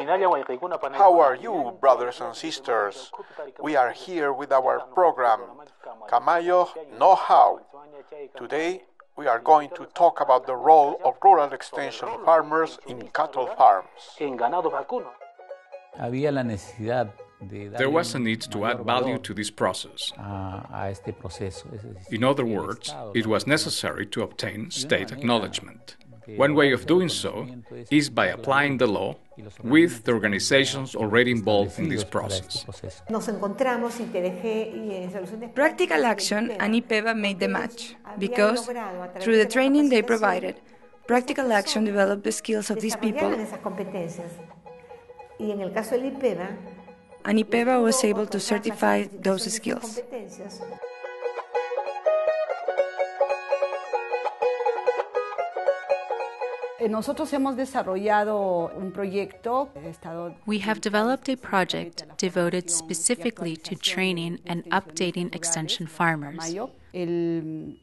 How are you, brothers and sisters? We are here with our program, Kamayoq Know-How. Today, we are going to talk about the role of rural extension farmers in cattle farms. There was a need to add value to this process. In other words, it was necessary to obtain state acknowledgement. One way of doing so is by applying the law with the organizations already involved in this process. Practical Action and IPEVA made the match because, through the training they provided, Practical Action developed the skills of these people, and IPEVA was able to certify those skills. We have developed a project devoted specifically to training and updating extension farmers. The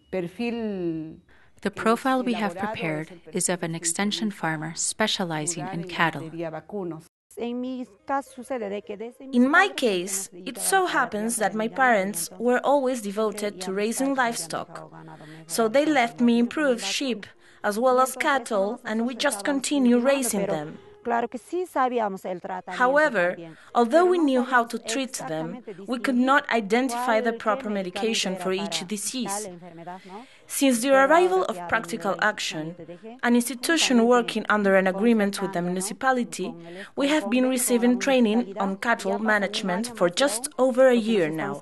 profile we have prepared is of an extension farmer specializing in cattle. In my case, it so happens that my parents were always devoted to raising livestock, so they left me improved sheep as well as cattle, and we just continue raising them. However, although we knew how to treat them, we could not identify the proper medication for each disease. Since the arrival of Practical Action, an institution working under an agreement with the municipality, we have been receiving training on cattle management for just over a year now.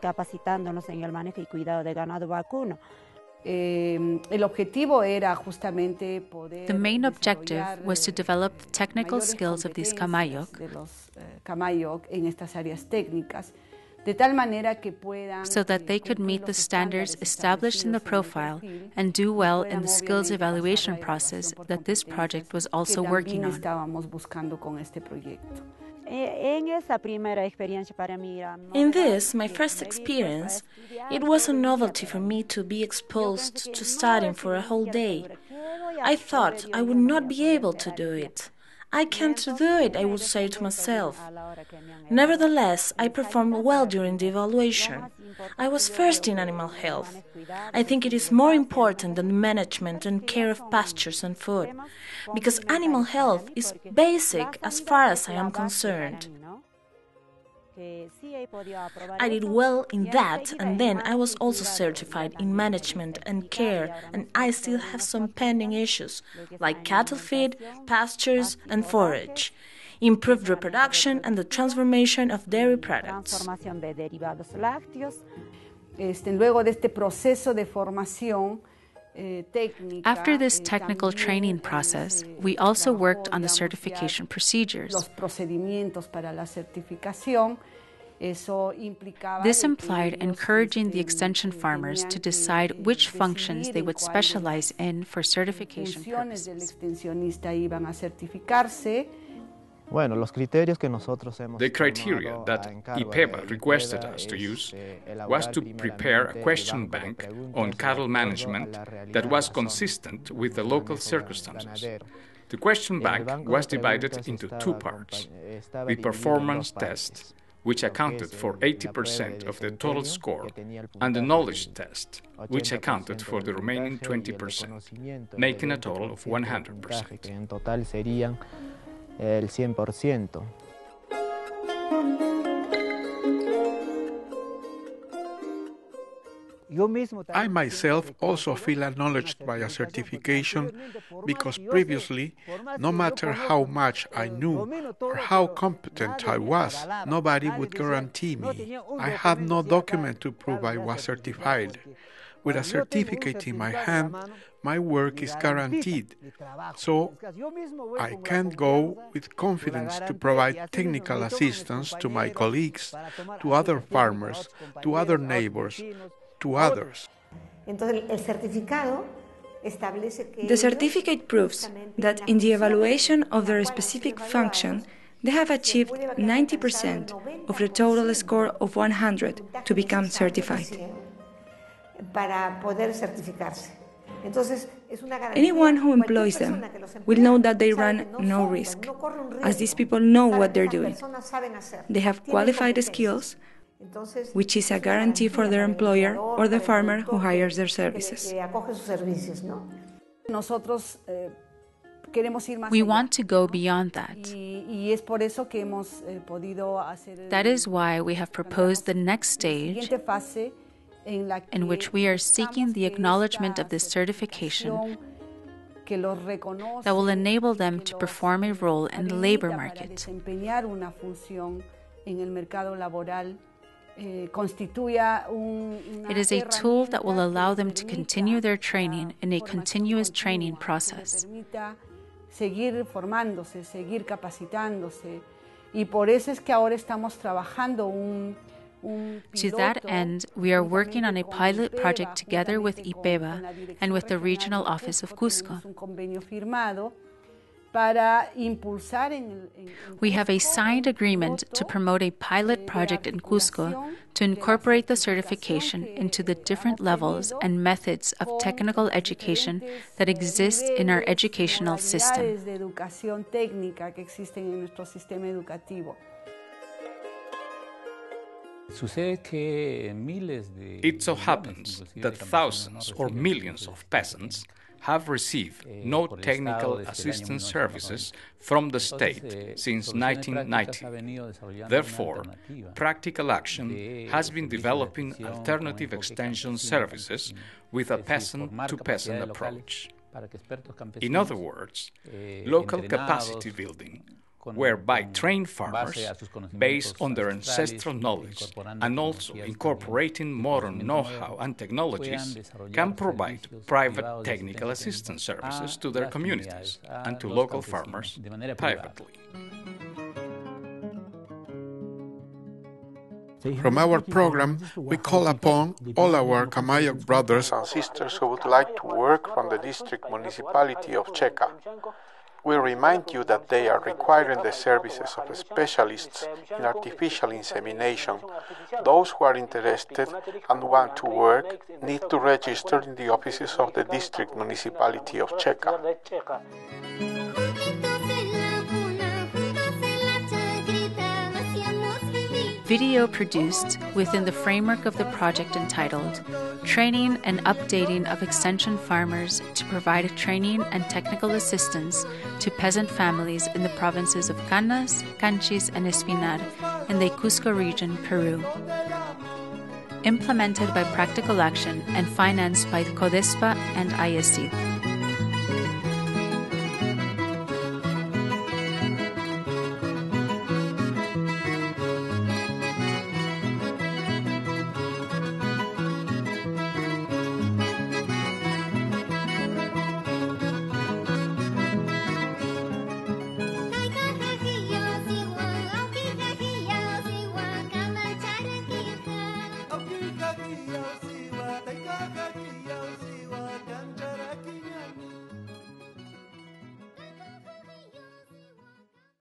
The main objective was to develop the technical skills of these Kamayoq so that they could meet the standards established in the profile and do well in the skills evaluation process that this project was also working on. In this, my first experience, it was a novelty for me to be exposed to studying for a whole day. I thought I would not be able to do it. I can't do it, I would say to myself. Nevertheless, I performed well during the evaluation. I was first in animal health. I think it is more important than the management and care of pastures and food, because animal health is basic as far as I am concerned. I did well in that, and then I was also certified in management and care, and I still have some pending issues, like cattle feed, pastures, and forage, improved reproduction, and the transformation of dairy products. After this technical training process, we also worked on the certification procedures. This implied encouraging the extension farmers to decide which functions they would specialize in for certification purposes. The criteria that IPEVA requested us to use was to prepare a question bank on cattle management that was consistent with the local circumstances. The question bank was divided into two parts: the performance test, which accounted for 80% of the total score, and the knowledge test, which accounted for the remaining 20%, making a total of 100%. El 100%. I myself also feel acknowledged by a certification because previously, no matter how much I knew or how competent I was, nobody would guarantee me. I had no document to prove I was certified. With a certificate in my hand, my work is guaranteed, so I can go with confidence to provide technical assistance to my colleagues, to other farmers, to other neighbors, to others. The certificate proves that in the evaluation of their specific function, they have achieved 90% of the total score of 100 to become certified. Anyone who employs them will know that they run no risk, as these people know what they're doing. They have qualified skills, which is a guarantee for their employer or the farmer who hires their services. We want to go beyond that. That is why we have proposed the next stage, in which we are seeking the acknowledgement of this certification that will enable them to perform a role in the labor market. It is a tool that will allow them to continue their training in a continuous training process. Seguir formándose, seguir capacitándose. Y por eso es que ahora estamos trabajando To that end, we are working on a pilot project together with IPEBA and with the Regional Office of Cusco. We have a signed agreement to promote a pilot project in Cusco to incorporate the certification into the different levels and methods of technical education that exist in our educational system. It so happens that thousands or millions of peasants have received no technical assistance services from the state since 1990. Therefore, Practical Action has been developing alternative extension services with a peasant-to-peasant approach. In other words, local capacity building, whereby trained farmers, based on their ancestral knowledge and also incorporating modern know-how and technologies, can provide private technical assistance services to their communities and to local farmers privately. From our program, we call upon all our Kamayoq brothers and sisters who would like to work from the district municipality of Checa. We remind you that they are requiring the services of specialists in artificial insemination. Those who are interested and want to work need to register in the offices of the district municipality of Checa. Video produced within the framework of the project entitled Training and Updating of Extension Farmers to Provide Training and Technical Assistance to Peasant Families in the provinces of Canas, Canchis, and Espinar in the Cusco region, Peru. Implemented by Practical Action and financed by CODESPA and IESID.